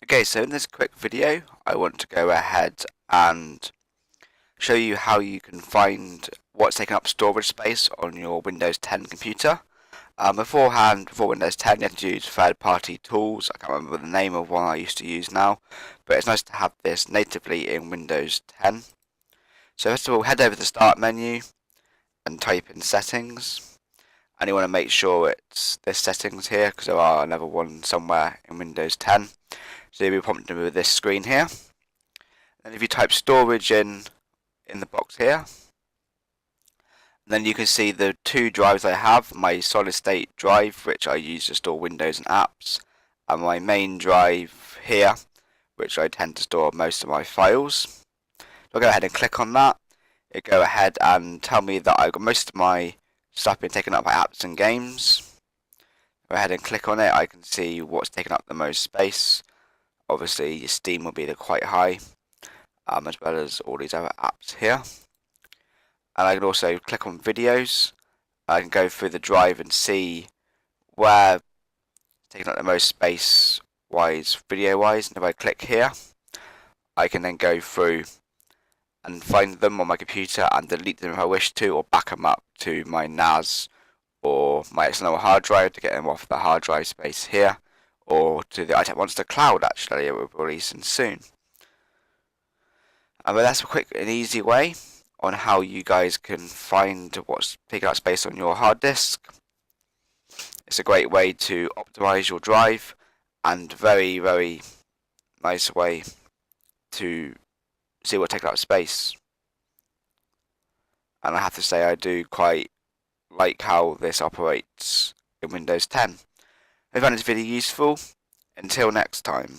Okay, so in this quick video, I want to go ahead and show you how you can find what's taking up storage space on your Windows 10 computer. Beforehand, before Windows 10, you had to use third-party tools. I can't remember the name of one I used to use now, but it's nice to have this natively in Windows 10. So first of all, head over to the Start menu and type in Settings. And you want to make sure it's this Settings here, because there are another one somewhere in Windows 10. So you'll be prompted with this screen here. And if you type storage in the box here, then you can see the two drives I have, my solid state drive, which I use to store Windows and apps, and my main drive here, which I tend to store most of my files. So I'll go ahead and click on that. It'll go ahead and tell me that I've got most of my stuff being taken up by apps and games. Go ahead and click on it. I can see what's taking up the most space. Obviously, Steam will be quite high, as well as all these other apps here. And I can also click on videos. I can go through the drive and see where it's taking up the most space wise, video wise. And if I click here, I can then go through and find them on my computer and delete them if I wish to, or back them up to my NAS or my external hard drive to get them off the hard drive space here, or to the iTech Monster Cloud. Actually, it will be releasing soon. But that's a quick and easy way on how you guys can find what's taking up space on your hard disk. It's a great way to optimize your drive, and very, very nice way to see what's taking up space. And I have to say, I do quite like how this operates in Windows 10. If you found this video useful, until next time.